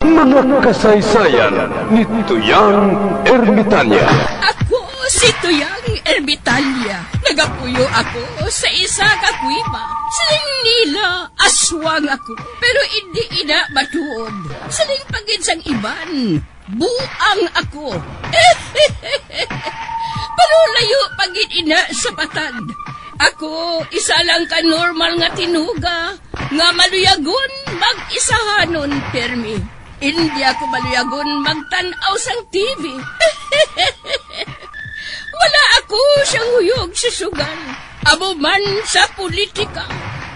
Mga kasaysayan ni Tuyang Ermitanya. Ako si Tuyang Ermitanya. Nagapuyo ako sa isa ka kuiba. Siling nila, aswang ako. Pero hindi ina matuod. Siling paginsang iban, buang ako. Pero layo pagin ina sa patad. Ako, isa lang ka normal nga tinuga, nga maluyagon mag-isahanon, permi. Hindi ako maluyagon magtanaw sang TV. Wala ako siyang huyog sa sugal, abo man sa politika.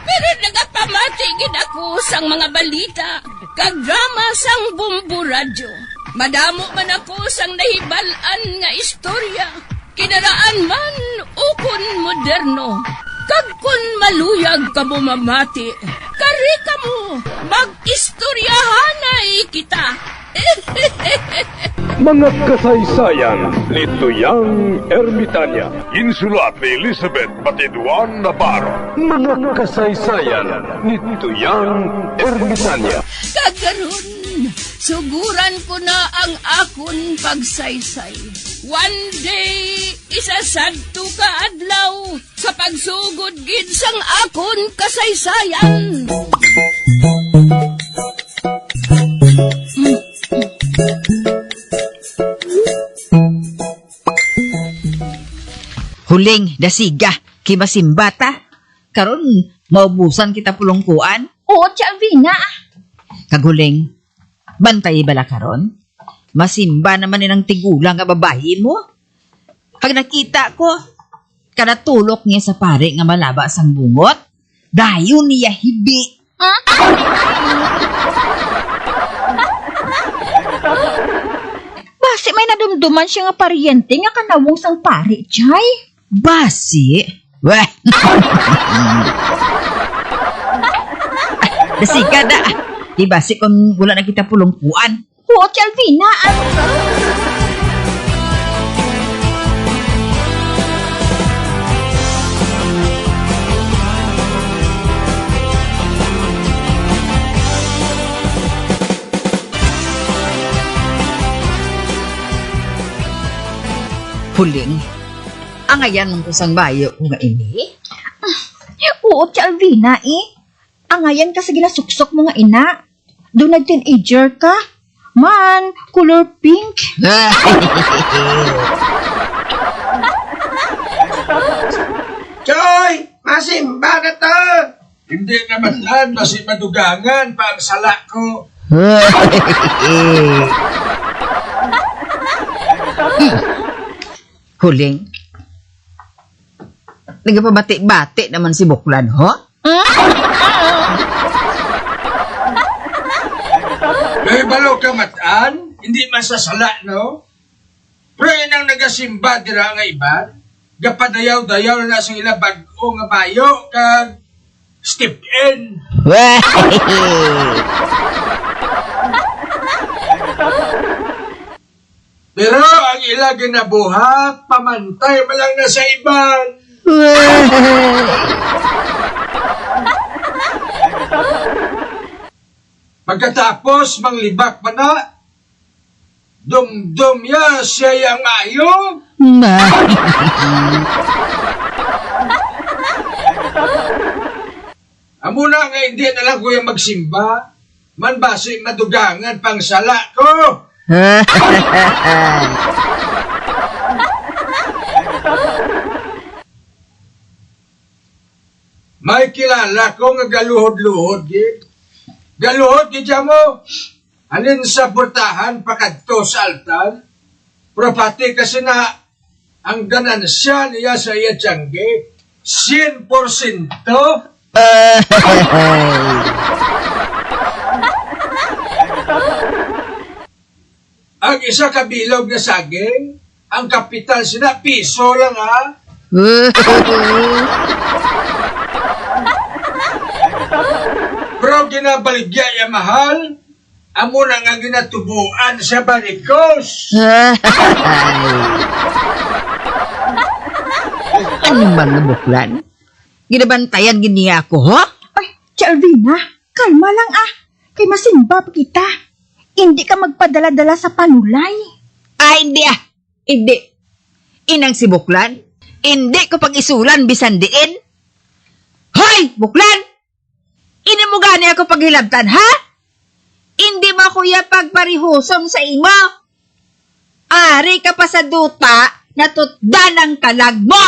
Pero nagapamatigid ako sang mga balita, kag drama sang bumbu radyo. Madamo man ako sang nahibalan nga istorya, kinaraan man ukon moderno. Kag kun maluyag ka mo mamati, kari ka mo, mag-istoryahanay kita. Mga kasaysayan ni Tuyang Ermitanya. Insulat ni Elizabeth Batiduan Navarro. Mga kasaysayan ni Tuyang Ermitanya. Kagaron, suguran ko na ang akon pagsaysay. One day, isasadto ka adlaw sa pagsugod gid sang akon kasaysayan. Huling, dasiga, kimasimbata. Karon, maubusan kita pulungkuan. Oo, Chalvina. Kaguling, bantay bala karon? Masimba naman nilang tigulang nga babae mo. Pag nakita ko, kanatulok niya sa pare nga malaba sang bungot, dayon niya hibi. Basi may nadumduman siya nga paryente nga kanawong sang pari, Chay. Basi? Weh. Dasiga da. Di basi kung wala na kita pulungkuan. Oo, Chalvina. Huling, angayan mong kusang bayo nga ini? Oo, Chalvina Angayan ka sa ginasuksok mo nga ina. Doon na teenager ka. Man, color pink. Choy! Masimba na to! Hindi naman lang madugangan pa ang sala ko. Huling, nagpabati-bati naman si Buklan, ho? May balo ka mataan? Hindi masasala, no? Pero inang nagasimba dira nga iban, gapadayaw-dayaw na sa ila bag-o nga bayo, kag step in. Pero ang ila ginabuhat, pamantay malang na sa iban. Pagkatapos, manglibak pa na, dum-dum ya siya yung ayo. Amo na nga hindi na lang ko yung magsimba, man basi madugangan pang sala ko. May kilala ko nga galuhod-luhod, galuhod, di mo. Alin sa portahan, pakadto sa altar. Pero pati kasi na ang ganansya niya sa iya tiyangge, 100%. Ang isa kabilog na saging, ang kapital sina, piso lang ha. Pero ginabaligya yung mahal, amo na nga ginatubuan sa barikos. Ano man na Buklan? Ginabantayan giniya ako, ho? Ay, Chalvina, kalma lang Kay masimba pa kita. hindi ka magpadala-dala sa panulay. Ay, hindi ah. Hindi. Inang si Buklan, hindi ko pag-isulan bisan diin. Hoy, Buklan! Ini mo gani ako paghilabtan, ha? Hindi mo kuya pagparihusom sa imo. Ari ka pa sa duta na tutdan ang kalag mo.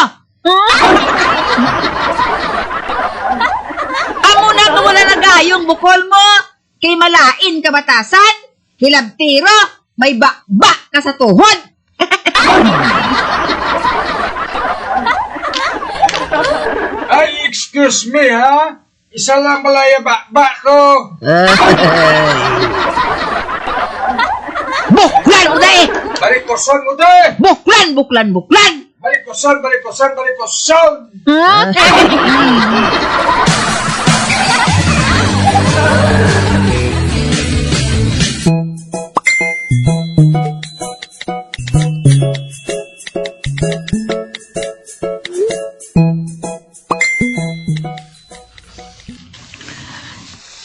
Amo na ko wala na gayong bukol mo. Kay malain ka batasan. Hilabtiro, may bakbak ka sa tuhod. Ay, excuse me, ha? Isa lang malaya ba ko. Buklan, uday! Barikoson mo de! Buklan, buklan, buklan! Barikoson!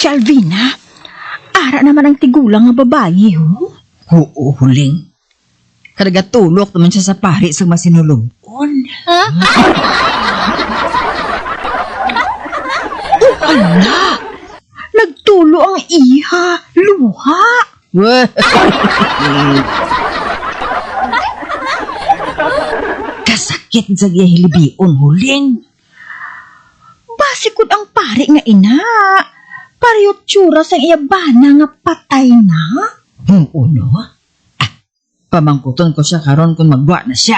Alvina, ara naman ang tigulang nga babae, ho? Oo, huling. Karagatulok naman siya sa pari sa masinulungkon. Ala, nagtulo ang iha, luha. Kasakit sa gihilibion, huling. Basikod ang pari nga ina. Pariyot tsura sa iyabana nga patay na. Uno? Pamangkuton ko siya karon kung magbuwa na siya.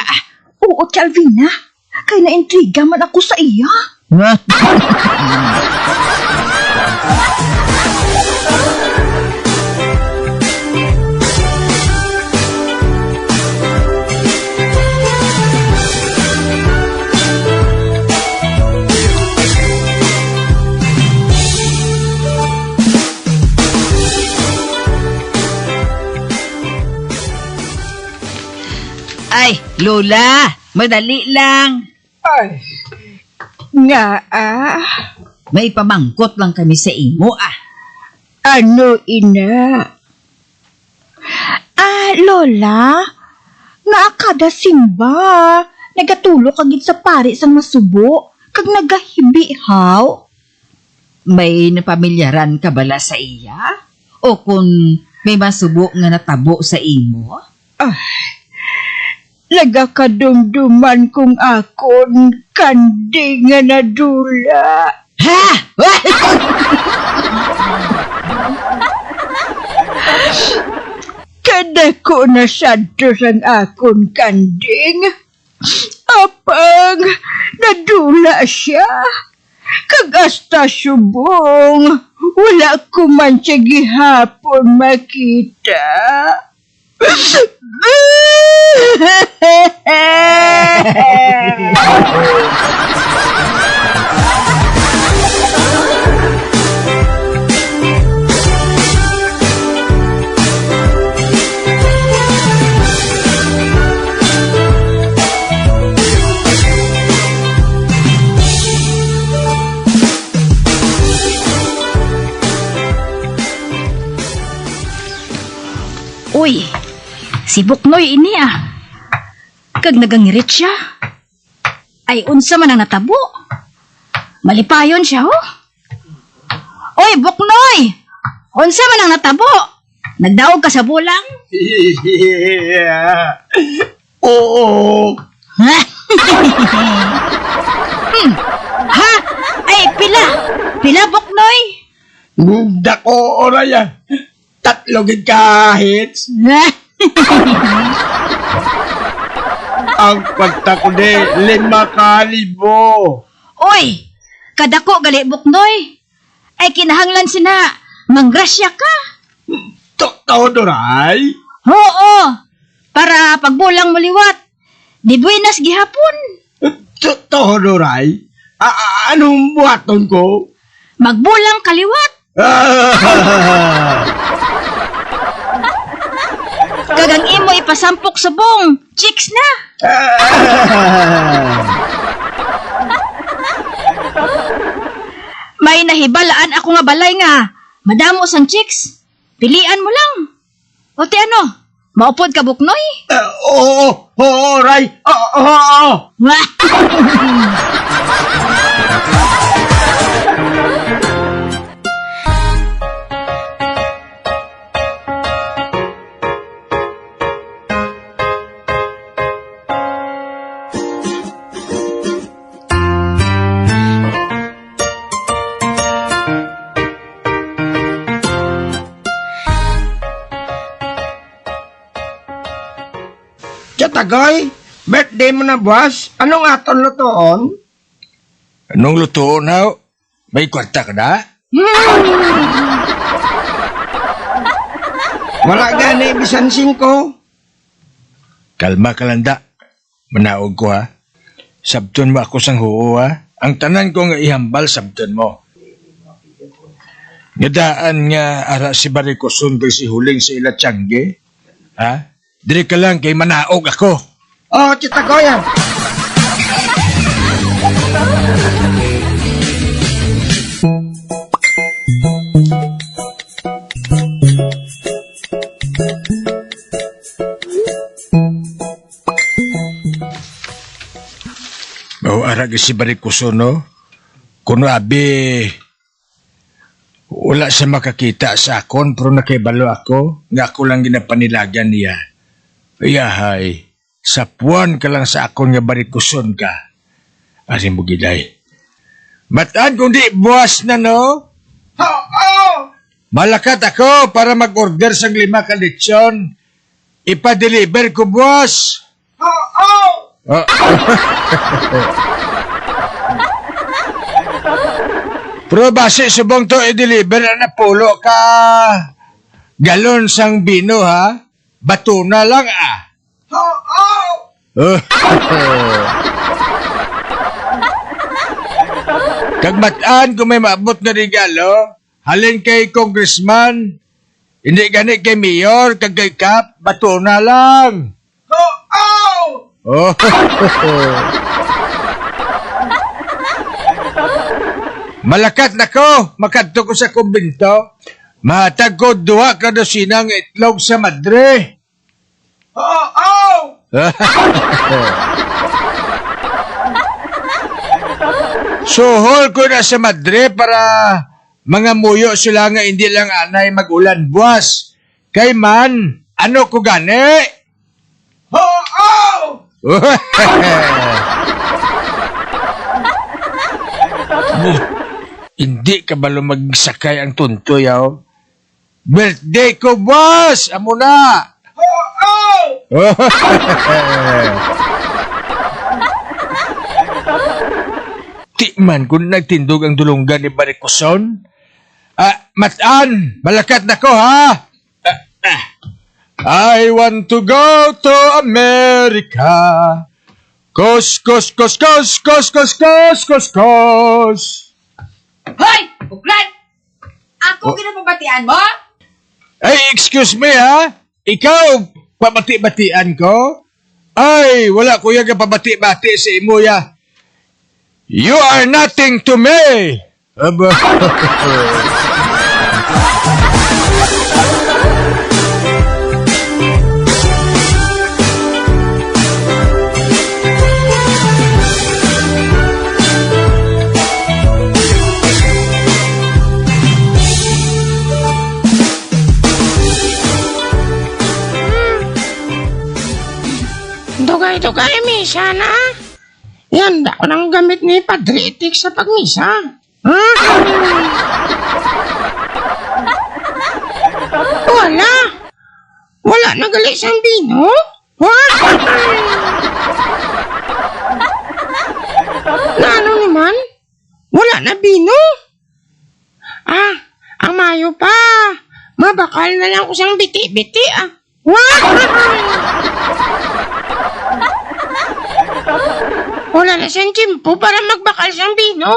Oo, Alvina. Kaya naintriga man ako sa iya. Ay, Lola, madali lang. Ay, Nga, May pamangkot lang kami sa imo, ano ina? Lola, nga kada simba, nagatulog kagit sa pari sang masubo, kag nagahibihaw. May napamilyaran ka bala sa iya? O kung may masubo nga natabo sa imo? Nagakadumduman kung akon kandi nga nadula. Ha? Kada ko nasadto sang akon kanding. Apang nadula siya. Kag hasta subong. Wala ko man siya gihapon makita. Uy, si Buknoy ini Kag nagangirit siya. Ay, unsa man ang natabo. Malipayon siya, oh. Oy, Buknoy! Unsa man ang natabo. Nagdaog ka sa bulang? oo. Ha? Ha? Ay, pila? Pila, Buknoy? Dako oraya. 3 gid kahit. Ang pagtakode 5,000. Oy, kadako gali, Buknoy. Ay, kinahanglan sina. Manggrasya ka. Todoray? Oo, para pagbulang maliwat. Di buenas gihapon. Todoray? Anong buhaton ko? Magbulang kaliwat. Kagang imo ipasampok subong. Chicks na. May nahibalaan ako nga balay nga. Madamo sang chicks. Pilian mo lang. Maupod ka, Buknoy? Oo, Ray. Oo. Tagay, birthday mo na, boss. Anong aton lutoon? Anong luto na? May kwarta ka na? Wala gani, bisan 5. Kalma ka lang da. Manaog ko ha. Sabton mo ako sang huo ha. Ang tanan ko nga ihambal sabton mo. Ngadaan nga ara si Barikoson kay si Huling sa ila tiyangge. Ha? Diri ka lang kay manaog ako. Oh, Tagay, ah. O ara si Barikoson no? Kuno abi wala siya makakita sa akon pero nakaibalo ako nga ako lang ginapanilagan niya. Yahay, sa puwan ka lang sa akon nga Barikoson ka. Asin mo giday. Mataan kung di buwas na no? Malakat ako para mag-order sa 5 ka lechon. Ipa-deliver ko buwas. Oh. Pero base subong to i-deliver na pulo ka galon sang bino ha? Bato na lang ah. Kagmataan kung may maabot na regalo, halin kay congressman, hindi gani kay mayor, kag kay kap, bato na lang. Oh. Malakat na ko, makadto ko sa kumbinto. Matag ko 2 ka dosina nga itlog sa madre. Suhol ko na sa madre para mga muyo sila nga hindi lang anay magulan buwas. Kay man, ano ko gani? Hindi ka ba magsakay ang tuntoy, yaw? Birthday ko, boss! Amo na! Tikman kung nagtindog ang dulunggan ni Barikoson. Mataan, malakat na ko, ha? I want to go to America. Kos. Hoy! Buklan! Ako ginapabatian mo? Ay, excuse me, ha? Ikaw, pabati-batian ko? Ay, wala ko yung pabati-bati sa imo, ya. You are nothing to me! Aba. Dugay, misa na. Yan daw ang gamit ni Padre Itik sa pagmisa. Wala nagali siyang bino? Na ano naman? Wala na bino? Ang mayo pa. Mabakal na lang ko siyang biti-biti Wala na siyang tsimpo para magbakal siyang bino.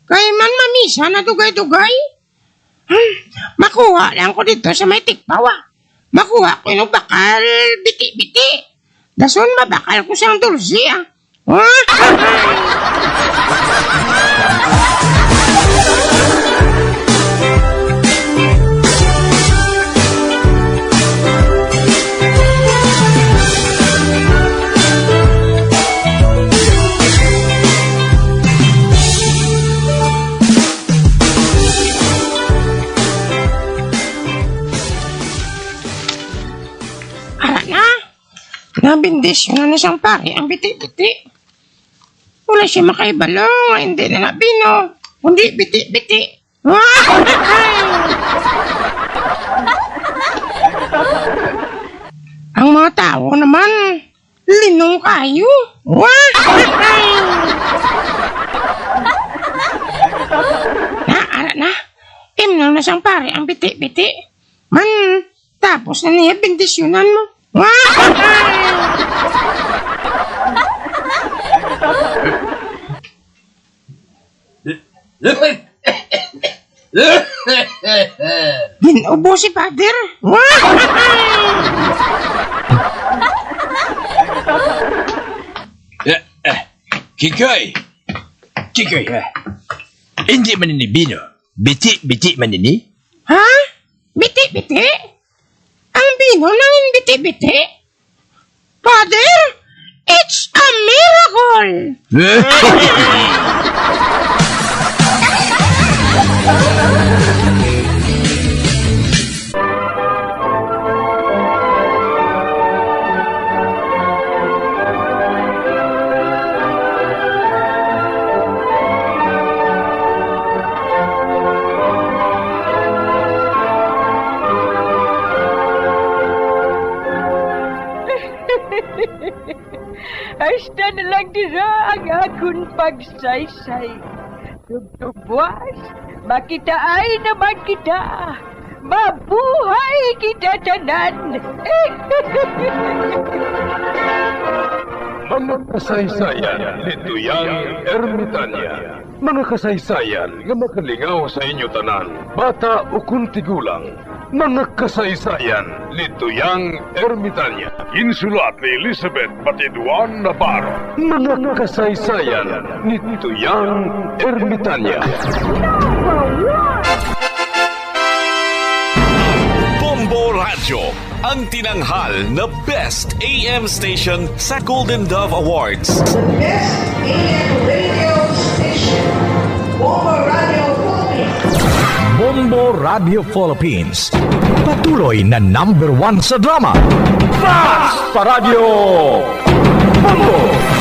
Kaya man mamisa na dugay-dugay. Makuha lang ko dito sa may tikpawa. Makuha ko yung bakal biti-biti. Dason mabakal ko siyang dulsi Nabindisyonan na siyang pare ang biti-biti. Wala siya makaibalo nga hindi na nabino. Kundi biti-biti. Ang mga tao naman, linong kayo. Naara na. Imnal na siyang pare ang biti-biti. Man, tapos na niya bindisyonan mo. Ginubo si Father. Kikoy! Kikoy, ha? Hindi man ini bino. Biti-biti man ini. Ha? Biti-biti? Ang bino nangin biti-biti? Father, it's a miracle! Hasta na lang dira ang akong pagsaysay. Tugtugwas, makitaan naman kita. Mabuhay kita tanan. Mga kasaysayan ni Tuyang Ermitanya. Mga kasaysayan nga makalingaw sa inyo tanan, bata o kuntigulang. Mga kasaysayan ni Tuyang Ermitanya. Insulat ni Elizabeth Batiduan Navarro. Mga kasaysayan ni Tuyang Ermitanya. Bombo Radio, ang tinanghal na Best AM Station sa Golden Dove Awards. Best AM radio station, Bombo Radio Philippines. Bombo Radio Philippines. Patuloy na #1 sa drama. Fast Paradyo! Bombo!